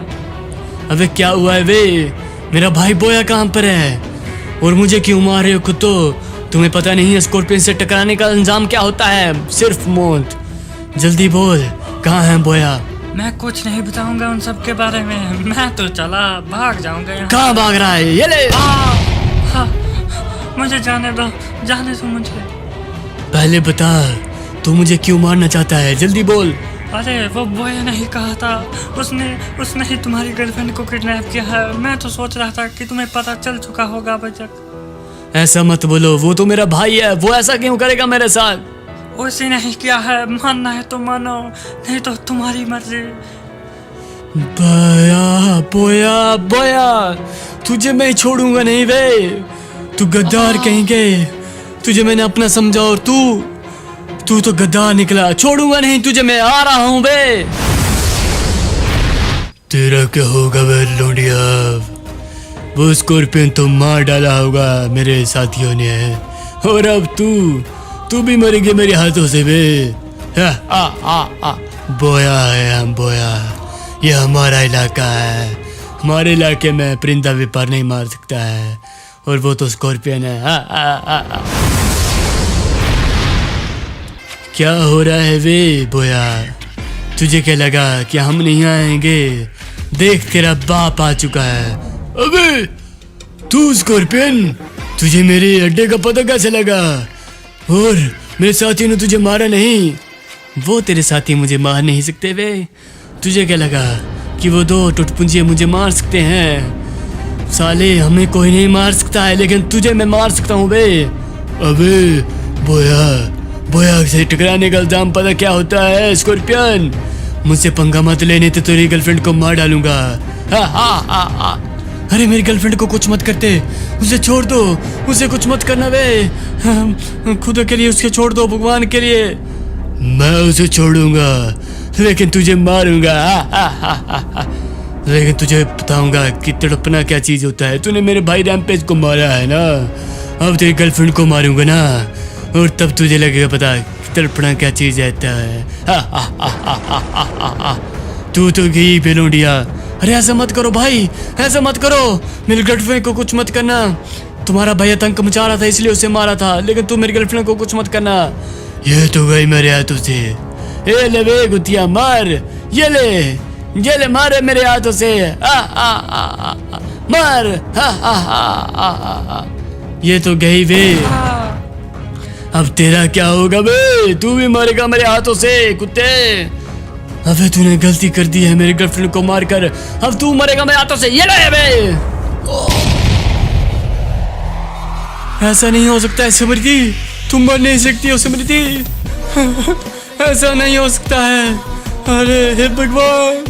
अबे क्या हुआ है वे? मेरा भाई बोया कहाँ पर है? और मुझे क्यों मार रहे हो कुत्तो? तुम्हें पता नहीं है स्कॉर्पियन से टकराने का अंजाम क्या होता है? सिर्फ मौत। जल्दी बोल, कहाँ है बोया? मैं कुछ नहीं बताऊंगा उन सब के बारे में। मैं तो चला, भाग जाऊंगा यहाँ। कहाँ भाग रहा है? ये ले। मुझे जाने दो मुझे। पहले बता, तू मुझे क्यों मारना चाहता है? जल्दी बोल। अरे वो बॉय ने ही कहा था, उसने ही तुम्हारी गर्लफ्रेंड को किडनैप किया है। मैं तो सोच रहा था कि तुम्हें पता चल चुका होगा अभी तक। ऐसा मत बोलो, वो तो मेरा भाई है। वो ऐसा क्यों करेगा मेरे साथ? उसी ने ही किया है, मानना है तो मानो, नहीं तो तुम्हारी मर्जी। बोया बोया बोया, तुझे मैं छोड़ूंगा नहीं बे। तू गद्दार कहेंगे। तुझे मैंने अपना समझा और तू तो गद्दार निकला। छोड़ूंगा नहीं तुझे मैं, आ रहा हूं बे। तेरा क्या होगा बे लोंडिया? वो स्कॉर्पियन तो मार डाला होगा मेरे साथियों ने, और अब तू भी मरेंगे मेरे हाथों से बे। बोया है हम, बोया। ये हमारा इलाका है। हमारे इलाके में परिंदा भी पर नहीं मार सकता है, और वो तो स्कॉर्पियन है। क्या हो रहा है वे बोया? तुझे क्या लगा कि हम नहीं आएंगे? देख तेरा बाप आ चुका है। अबे तू स्कॉर्पियन, तुझे मेरे अड्डे का पता कैसे लगा? और मेरे साथी ने तुझे मारा नहीं? वो तेरे साथी मुझे मार नहीं सकते वे। तुझे क्या लगा कि वो दो टुटपुंजिये मुझे मार सकते हैं? साले हमें कोई नहीं मार सकता है, लेकिन तुझे मैं मार सकता हूँ बे। अबे बोया से टकराने का इल्जाम पता क्या होता है स्कॉर्पियन? मुझसे पंगा मत लेने तो तेरी गर्लफ्रेंड को मार डालूंगा। हा। अरे मेरी गर्लफ्रेंड को कुछ मत करते, उसे छोड़ दो, उसे कुछ मत करना बे। खुदा के लिए उसके छोड़ दो, भगवान के लिए। मैं उसे छोड़ूंगा लेकिन तुझे मारूंगा। लेकिन तुझे बताऊंगा कि तड़पना क्या चीज होता है। तूने मेरे भाई रैम्पेज को मारा है ना, अब तेरी गर्लफ्रेंड को मारूंगा ना, और तब तुझे लगेगा पता कि तड़पना क्या चीज रहता है। तू तो गई बेलोडिया। अरे ऐसा मत करो भाई, ऐसा मत करो, मेरी गर्लफ्रेंड को कुछ मत करना। तुम्हारा भाई आतंक मचा रहा था इसलिए उसे मारा था, लेकिन तू मेरी गर्लफ्रेंड को कुछ मत करना। ये तो गई मेरे हाथों से। ए ले बे गुतिया मार, ये ले मारे मेरे हाथों से। मार। ये तो गई बे। अब तेरा क्या होगा बे? तू भी मरेगा मेरे हाथों से कुत्ते। अबे तूने गलती कर दी है मेरी गर्लफ्रेंड को मारकर, अब तू मरेगा मेरे हाथों से। ये ले बे। ऐसा नहीं हो सकता है स्मृति, तुम मर नहीं सकती हो स्मृति। ऐसा नहीं हो सकता है। अरे हे भगवान,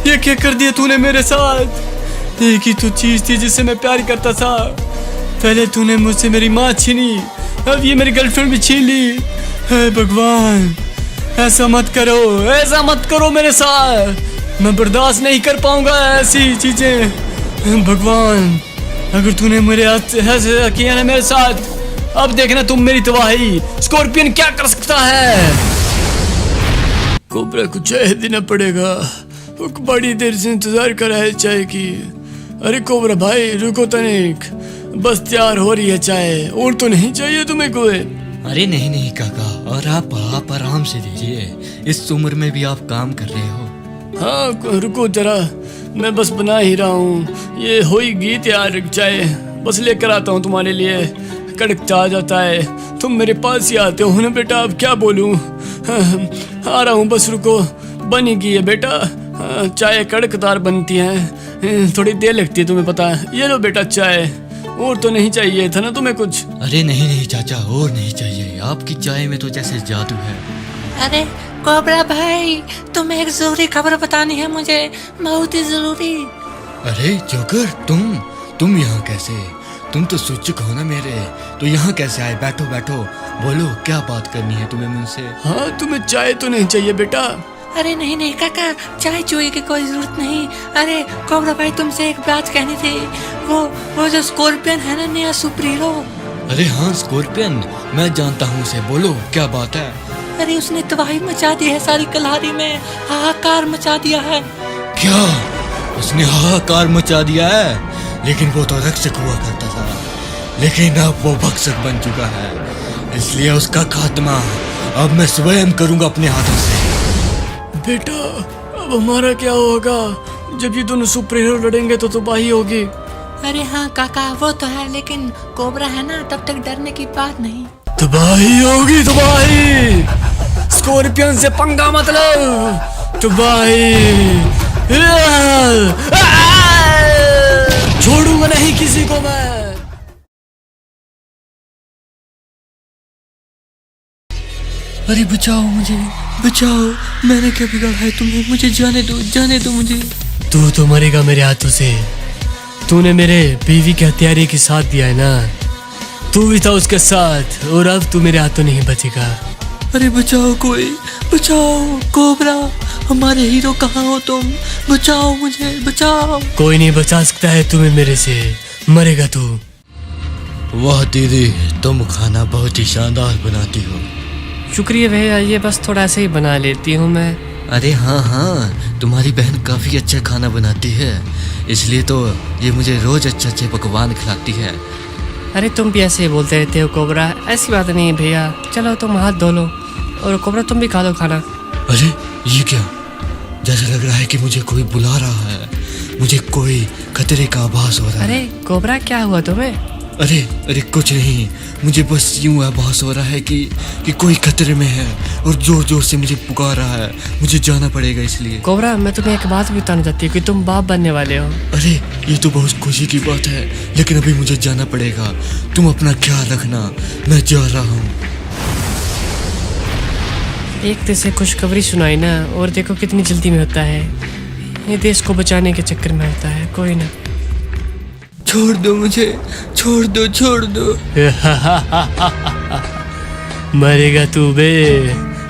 ये क्या कर दिया तूने मेरे साथ? एक ही तो चीज थी जिससे मैं प्यार करता था। पहले तूने मुझसे मेरी माँ छीनी, अब ये मेरी गर्लफ्रेंड भी छीन ली। हे भगवान, ऐसा मत करो, ऐसा मत करो मेरे साथ। मैं बर्दाश्त नहीं कर पाऊंगा ऐसी चीजें। भगवान, अगर तूने मेरे हाथ ऐसा किया ना मेरे साथ, अब देखना तुम मेरी तबाही। स्कॉर्पियन क्या कर सकता है? कोबरा को चाय देना पड़ेगा, वो बड़ी देर से इंतजार कर रहा है चाय की। अरे कोबरा भाई रुको तनिक, बस तैयार हो रही है चाय। और तो नहीं चाहिए तुम्हें कोई? अरे नहीं काका, और आप आराम से दीजिए, इस उम्र में भी आप काम कर रहे हो। हाँ रुको जरा, मैं बस बना ही रहा हूँ। ये हो ही गई तैयार चाय, बस लेकर आता हूँ तुम्हारे लिए। कड़क चाह जाता है, तुम मेरे पास ही आते हो ना बेटा, अब क्या बोलूँ। आ रहा हूँ, बस रुको, बन ही गई है बेटा। चाय कड़कदार बनती है, थोड़ी देर लगती है तुम्हें पता है। ये लो बेटा चाय, और तो नहीं चाहिए था ना तुम्हें कुछ? अरे नहीं चाचा, और नहीं चाहिए, आपकी चाय में तो जैसे जादू है। अरे कोबरा भाई, तुम्हें एक जरूरी खबर बतानी है मुझे, बहुत ही जरूरी। अरे जोकर, तुम यहाँ कैसे? तुम तो सूचक हो ना मेरे, तो यहाँ कैसे आए? बैठो बोलो, क्या बात करनी है तुम्हें मुझसे? हाँ तुम्हें चाय तो नहीं चाहिए बेटा? अरे नहीं काका, चाय चुए की कोई जरूरत नहीं। अरे कोबरा भाई, तुमसे एक बात कहनी थी। वो जो स्कॉर्पियन है ना, नया सुपर हीरो। अरे हाँ स्कॉर्पियन, मैं जानता हूँ उसे, बोलो क्या बात है? अरे उसने तबाही मचा दी है सारी कल्हारी में, हाहाकार मचा दिया है। क्या? उसने हाहाकार मचा दिया है? लेकिन वो तो रक्षक हुआ करता था, लेकिन अब वो भक्षक बन चुका है, इसलिए उसका खात्मा अब मैं स्वयं करूंगा अपने हाथों से। बेटा अब हमारा क्या होगा? जब ये दोनों सुपर हीरो लड़ेंगे तो तबाही होगी। अरे हाँ काका, वो तो है, लेकिन कोबरा है ना, तब तक डरने की बात नहीं। तबाही होगी, तबाही। स्कॉर्पियन से पंगा मतलब तबाही। छोड़ूंगा नहीं किसी को मैं। अरे बचाओ मुझे, बचाओ, मैंने क्या बिगाड़ा है तुम्हें? मुझे जाने दो मुझे। तू तो मरेगा मेरे हाथों से। तूने मेरे बीवी के हत्यारे के साथ दिया है ना, तू भी था उसके साथ, और अब तू मेरे हाथों नहीं बचेगा। अरे बचाओ, कोई बचाओ, कोबरा, हमारे हीरो कहाँ हो तुम? बचाओ मुझे, बचाओ। कोई नहीं बचा सकता है तुम्हें मेरे से, मरेगा तू। वाह दीदी, तुम खाना बहुत ही शानदार बनाती हो। शुक्रिया भैया, ये बस थोड़ा सा ही बना लेती हूँ मैं। अरे हाँ, तुम्हारी बहन काफी अच्छा खाना बनाती है, इसलिए तो ये मुझे रोज अच्छे पकवान खिलाती है। अरे तुम भी ऐसे ही बोलते रहते हो कोबरा, ऐसी बात नहीं है भैया। चलो तुम हाथ धो लो, और कोबरा तुम भी खा लो खाना। अरे ये क्या? जैसा लग रहा है कि मुझे कोई बुला रहा है, मुझे कोई खतरे का आभास हो रहा है। अरे कोबरा क्या हुआ तुम्हें? अरे अरे कुछ नहीं, मुझे बस यूं आभास हो रहा है कि कोई खतरे में है और जोर जोर से मुझे पुकार रहा है। मुझे जाना पड़ेगा इसलिए। कोबरा, मैं तुम्हें एक बात भी बताना चाहती हूँ कि तुम बाप बनने वाले हो। अरे ये तो बहुत खुशी की बात है, लेकिन अभी मुझे जाना पड़ेगा। तुम अपना ख्याल रखना, मैं जा रहा हूँ। एक तो से खुशखबरी सुनाई ना, और देखो कितनी जल्दी में होता है। ये देश को बचाने के चक्कर में होता है। कोई ना, छोड़ दो मुझे, छोड़ दो, छोड़ दो। मरेगा तू बे,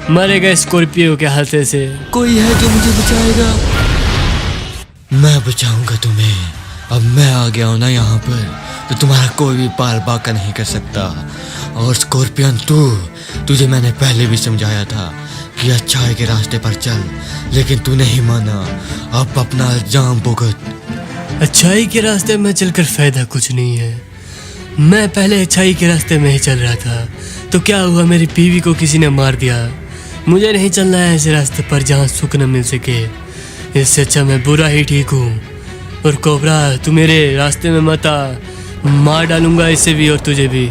मरेगा स्कॉर्पियो के हाथे से। कोई है जो मुझे बचाएगा? मैं बचाऊंगा तुम्हें। अब मैं आ गया हूँ ना यहाँ पर, तो तुम्हारा कोई भी पार बाका नहीं कर सकता। और स्कॉर्पियन, तुझे मैंने पहले भी समझाया था कि अच्छाई के रास्ते पर चल, लेकिन तू नहीं माना। अब अपना इल्जाम भुगत। अच्छाई के रास्ते में चलकर फायदा कुछ नहीं है। मैं पहले अच्छाई के रास्ते में ही चल रहा था, तो क्या हुआ, मेरी बीवी को किसी ने मार दिया। मुझे नहीं चलना है ऐसे रास्ते पर जहाँ सुख न मिल सके। इससे अच्छा मैं बुरा ही ठीक हूँ। और कोबरा, तू मेरे रास्ते में मत आ, मार डालूंगा इससे भी और तुझे भी।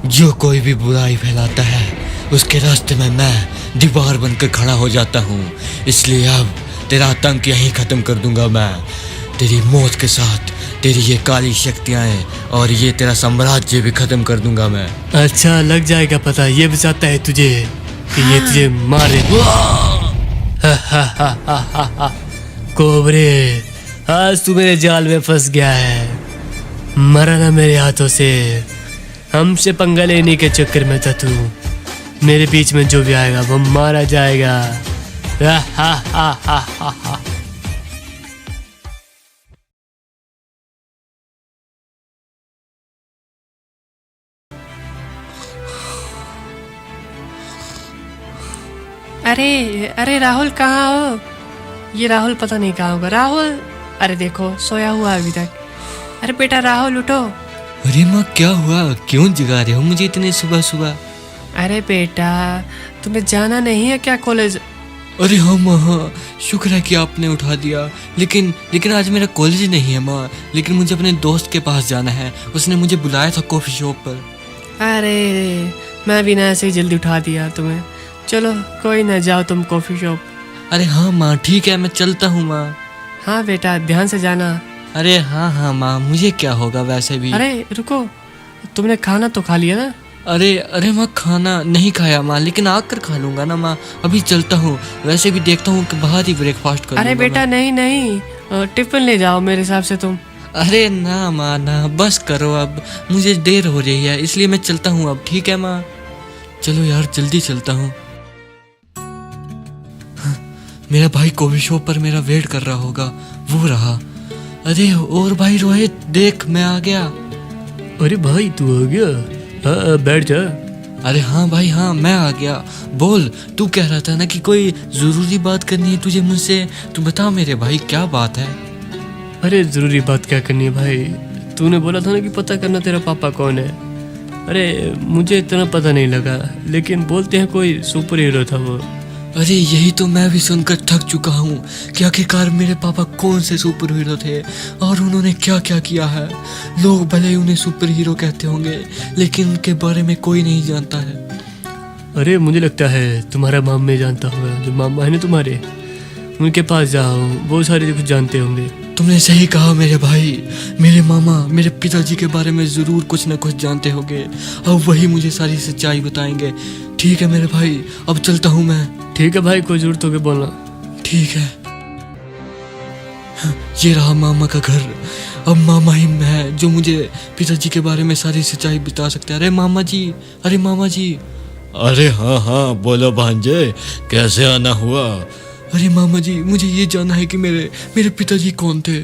जो कोई भी बुराई फैलाता है, उसके रास्ते में मैं दीवार बनकर खड़ा हो जाता हूँ। इसलिए अब तेरा आतंक यहीं ख़त्म कर दूंगा मैं। तेरी मौत के साथ तेरी ये काली शक्तियाँ और ये तेरा साम्राज्य भी ख़त्म कर दूंगा मैं। अच्छा, लग जाएगा पता, ये भी चाहता है तुझे कि ये तुझे मारे। कोबरे, आज तू मेरे जाल में फंस गया है। मरा ना मेरे हाथों से। हमसे पंगा लेने के चक्कर में था तू। मेरे बीच में जो भी आएगा वो मारा जाएगा। अरे अरे राहुल, कहाँ हो? ये राहुल पता नहीं कहाँ होगा। राहुल, अरे देखो सोया हुआ अभी तक। अरे बेटा राहुल, उठो। अरे माँ, क्या हुआ? क्यों जगा रहे हो मुझे इतने सुबह सुबह? अरे बेटा, तुम्हें जाना नहीं है क्या कॉलेज? अरे हाँ माँ, हाँ, शुक्र है कि आपने उठा दिया। लेकिन आज मेरा कॉलेज नहीं है माँ। लेकिन मुझे अपने दोस्त के पास जाना है, उसने मुझे बुलाया था कॉफ़ी शॉप पर। अरे मैं भी ना ऐसे ही जल्दी उठा दिया तुम्हें। चलो कोई ना, जाओ तुम कॉफ़ी शॉप। अरे हाँ माँ, ठीक है, मैं चलता हूँ माँ। हाँ बेटा, ध्यान से जाना। अरे हाँ हाँ माँ, मुझे क्या होगा वैसे भी। अरे रुको, तुमने खाना तो खा लिया ना? अरे माँ, खाना नहीं खाया माँ, लेकिन आकर खा लूंगा ना माँ। अभी चलता हूँ, वैसे भी देखता हूँ कि बाहर ही ब्रेकफास्ट कर अरे लूंगा बेटा मैं। नहीं, टिफिन ले जाओ मेरे हिसाब से तुम। अरे ना माँ ना, बस करो अब, मुझे देर हो रही है, इसलिए मैं चलता हूँ अब। ठीक है माँ, चलो यार, जल्दी चलता हूँ। मेरा भाई कॉफी शॉप पर मेरा वेट कर रहा होगा, वो रहा। अरे और भाई रोहित, देख मैं आ गया। अरे भाई तू आ गया? हाँ बैठ जा। अरे हाँ भाई, हाँ मैं आ गया। बोल, तू कह रहा था ना कि कोई ज़रूरी बात करनी है तुझे मुझसे। तू बता मेरे भाई, क्या बात है? अरे ज़रूरी बात क्या करनी है भाई? तूने बोला था ना कि पता करना तेरा पापा कौन है। अरे मुझे इतना पता नहीं लगा, लेकिन बोलते हैं कोई सुपर हीरो था वो। अरे यही तो मैं भी सुनकर थक चुका हूँ कि आखिरकार मेरे पापा कौन से सुपर हीरो थे और उन्होंने क्या क्या किया है। लोग भले ही उन्हें सुपर हीरो कहते होंगे, लेकिन उनके बारे में कोई नहीं जानता है। अरे मुझे लगता है तुम्हारा मामा जानता होगा, जो मामा है ना तुम्हारे, उनके पास जाओ, वो सारे कुछ जानते होंगे। तुमने सही कहा मेरे भाई, मेरे मामा मेरे पिताजी के बारे में ज़रूर कुछ न कुछ जानते होंगे, अब वही मुझे सारी सच्चाई बताएंगे। ठीक है मेरे भाई, अब चलता हूँ मैं। ठीक है भाई, कोई जरूरत होगी बोलना। ठीक है। ये रहा मामा का घर। अब मामा ही है जो मुझे पिताजी के बारे में सारी सच्चाई बता सकते हैं। अरे मामा जी, अरे मामा जी। अरे हाँ हाँ, बोलो भांजे, कैसे आना हुआ? अरे मामा जी, मुझे ये जानना है कि मेरे पिताजी कौन थे।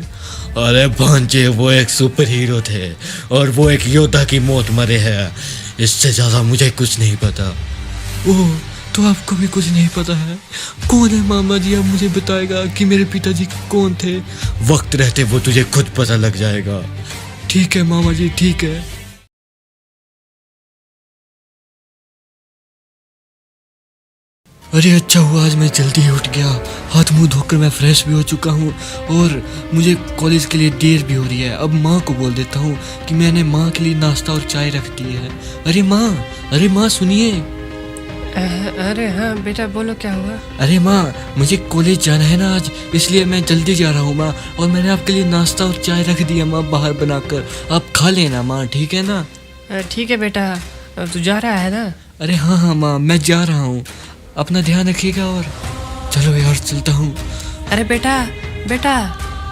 अरे भांजे, वो एक सुपर हीरो थे और वो एक योद्धा की मौत मरे हैं। इससे ज़्यादा मुझे कुछ नहीं पता। ओह, तो आपको भी कुछ नहीं पता है? कौन है मामा जी? अब मुझे बताएगा कि मेरे पिताजी कौन थे। वक्त रहते वो तुझे खुद पता लग जाएगा। ठीक है मामा जी, ठीक है। अरे अच्छा हुआ आज मैं जल्दी ही उठ गया। हाथ मुंह धोकर मैं फ्रेश भी हो चुका हूँ और मुझे कॉलेज के लिए देर भी हो रही है। अब माँ को बोल देता हूँ कि मैंने माँ के लिए नाश्ता और चाय रख दी है। अरे माँ सुनिए। अरे हाँ बेटा बोलो क्या हुआ। अरे माँ मुझे कॉलेज जाना है ना आज, इसलिए मैं जल्दी जा रहा हूँ माँ। और मैंने आपके लिए नाश्ता और चाय रख दिया माँ बाहर बनाकर, आप खा लेना माँ, ठीक है ना। ठीक है बेटा, तू जा रहा है ना। अरे हाँ माँ मैं जा रहा हूँ, अपना ध्यान रखिएगा। और चलो यार चलता हूँ। अरे बेटा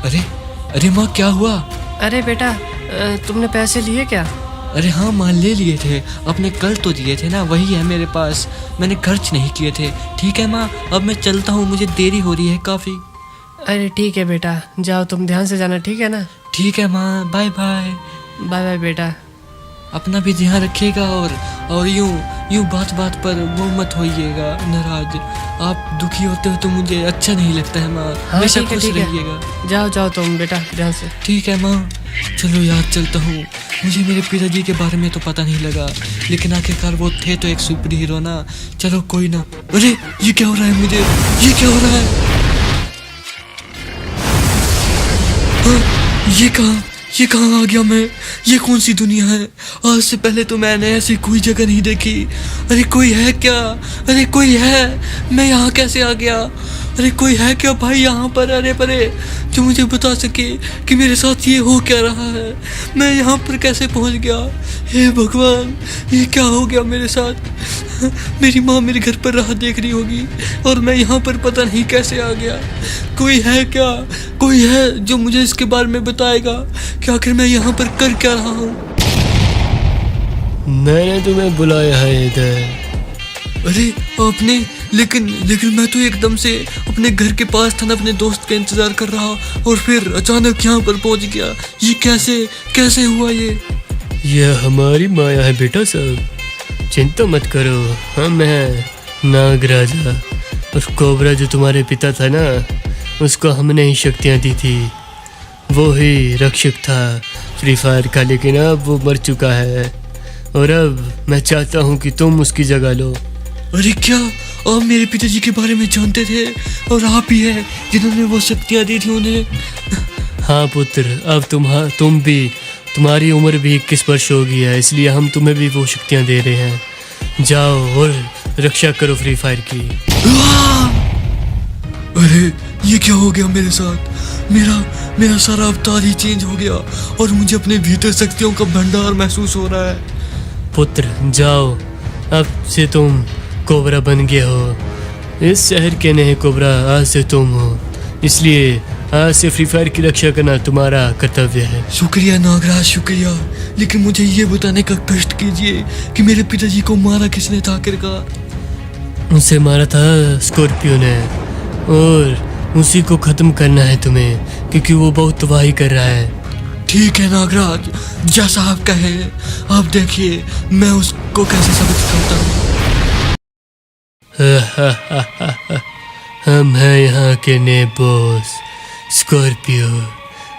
अरे माँ क्या हुआ। अरे बेटा तुमने पैसे लिए क्या। अरे हाँ माँ ले लिए थे, आपने कल तो दिए थे ना, वही है मेरे पास, मैंने खर्च नहीं किए थे। ठीक है माँ अब मैं चलता हूँ, मुझे देरी हो रही है काफ़ी। अरे ठीक है बेटा, जाओ तुम ध्यान से जाना, ठीक है ना। ठीक है माँ, बाय बाय। बाय बाय बेटा। अपना भी ध्यान रखिएगा और यूं बात पर वो मत होइएगा नाराज। आप दुखी होते हो तो मुझे अच्छा नहीं लगता है माँ। हाँ, हमेशा ठीक है, खुश ठीक है। रहिएगा। जाओ तुम बेटा ध्यान से। ठीक है माँ, चलो यार चलता हूँ। मुझे मेरे पिताजी के बारे में तो पता नहीं लगा, लेकिन आखिरकार वो थे तो एक सुपर हीरो ना। चलो कोई ना। अरे ये क्या हो रहा है मुझे, ये क्या हो रहा है। हाँ, ये कहाँ आ गया मैं, ये कौन सी दुनिया है। आज से पहले तो मैंने ऐसी कोई जगह नहीं देखी। अरे कोई है क्या, अरे कोई है, मैं यहाँ कैसे आ गया। अरे कोई है क्या भाई यहाँ पर, अरे परे जो मुझे बता सके कि मेरे साथ ये हो क्या रहा है, मैं यहाँ पर कैसे पहुँच गया। हे भगवान ये क्या हो गया मेरे साथ। मेरी माँ मेरे घर पर राह देख रही होगी और मैं यहाँ पर पता नहीं कैसे आ गया। कोई है क्या, कोई है जो मुझे इसके बारे में बताएगा कि आखिर मैं यहाँ पर कर क्या रहा हूँ। मैंने तुम्हें बुलाया है इधर। अरे आपने, लेकिन मैं तो एकदम से अपने घर के पास था ना, अपने दोस्त का इंतजार कर रहा और फिर अचानक यहाँ पर पहुँच गया। ये कैसे हुआ ये। यह हमारी माया है बेटा सब, चिंता मत करो। हम हैं नागराजा, और कोबरा जो तुम्हारे पिता था ना, उसको हमने ही शक्तियाँ दी थी। वो ही रक्षक था फ्री फायर का, लेकिन अब वो मर चुका है और अब मैं चाहता हूँ कि तुम उसकी जगह लो। अरे क्या आप मेरे पिताजी के बारे में जानते थे और आप ही है जिन्होंने वो शक्तियाँ दी थी उन्हें। हाँ पुत्र, अब तुम भी, तुम्हारी उम्र भी 21 वर्ष हो गई है, इसलिए हम तुम्हें भी वो शक्तियाँ दे रहे हैं। जाओ और रक्षा करो फ्री फायर की। अरे ये क्या हो गया मेरे साथ, मेरा सारा अवतार ही चेंज हो गया और मुझे अपने भीतर शक्तियों का भंडार महसूस हो रहा है। पुत्र जाओ, अब से तुम कोबरा बन गए हो। इस शहर के नए कोबरा आज से तुम हो, इसलिए आज से फ्री फायर की रक्षा करना तुम्हारा कर्तव्य है। शुक्रिया नागराज शुक्रिया, लेकिन मुझे ये बताने का कष्ट कीजिए कि मेरे पिताजी को मारा किसने था आखिरकार। उसे मारा था स्कॉर्पियो ने, और उसी को खत्म करना है तुम्हें, क्योंकि वो बहुत तबाही कर रहा है। ठीक है नागराज, जैसा आप कहे। आप देखिए मैं उसको कैसे सबक सिखाता हूँ। हम हैं यहाँ के नए बॉस स्कॉर्पियो।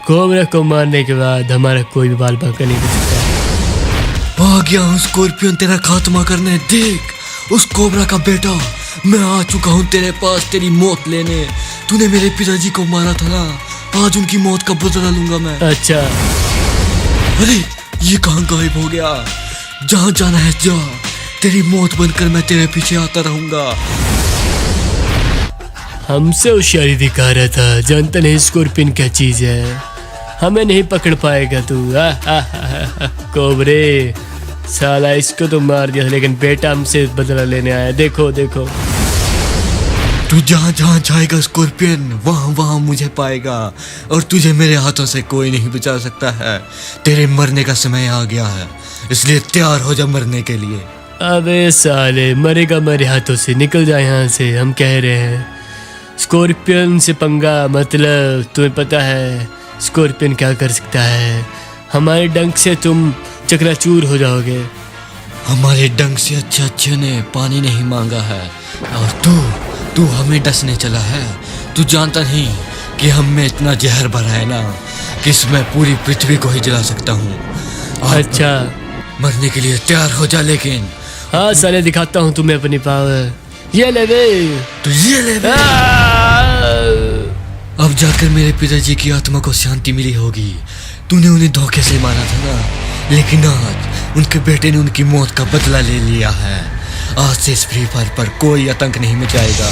कोबरा को मारने के बाद हमारा कोई भी बाल बांका नहीं बच सकता। आ गया हूँ स्कॉर्पियन तेरा खात्मा करने। देख उस कोबरा का बेटा, मैं आ चुका हूँ तेरे पास तेरी मौत लेने। तूने मेरे पिताजी को मारा था ना, आज उनकी मौत का बदला लूंगा मैं। अच्छा। अरे ये कहाँ गायब हो गया, जहाँ जाना है जा, तेरी मौत बनकर मैं तेरे पीछे आता रहूंगा। हमसे होशियारी दिखा रहा था, जानता नहीं स्कॉर्पियन क्या चीज है, हमें नहीं पकड़ पाएगा तू। कोबरे साला इसको तो मार दिया, लेकिन बेटा हमसे बदला लेने आया। देखो देखो, तू जहाँ जहाँ जाएगा स्कॉर्पियन, वहाँ वहाँ मुझे पाएगा और तुझे मेरे हाथों से कोई नहीं बचा सकता है। तेरे मरने का समय आ गया है, इसलिए तैयार हो जा मरने के लिए। अबे साले, मरेगा मेरे हाथों से, निकल जा यहाँ से, हम कह रहे हैं। स्कॉर्पियन से पंगा मतलब तुम्हें पता है स्कॉर्पियन क्या कर सकता है। हमारे डंक से तुम चकनाचूर हो जाओगे। हमारे डंक से अच्छे ने पानी नहीं मांगा है, और तू हमें डसने चला है। तू जानता नहीं कि हम में इतना जहर भरा है ना कि इसमें पूरी पृथ्वी को ही जला सकता हूँ। अच्छा, मरने के लिए तैयार हो जा। लेकिन हाँ साले, दिखाता हूँ तुम्हें अपनी पावर। ये ले बे। तो ये ले बे। अब जाकर मेरे पिताजी की आत्मा को शांति मिली होगी। तूने उन्हें धोखे से मारा था ना, लेकिन आज उनके बेटे ने उनकी मौत का बदला ले लिया है। आज से इस फ्री फायर पर कोई आतंक नहीं मचाएगा।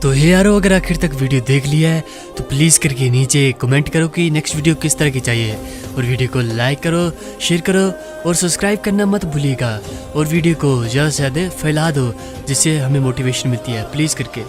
तो हे यारो, अगर आखिर तक वीडियो देख लिया है तो प्लीज़ करके नीचे कमेंट करो कि नेक्स्ट वीडियो किस तरह की चाहिए, और वीडियो को लाइक करो, शेयर करो और सब्सक्राइब करना मत भूलिएगा, और वीडियो को ज़्यादा से ज़्यादा फैला दो जिससे हमें मोटिवेशन मिलती है, प्लीज़ करके।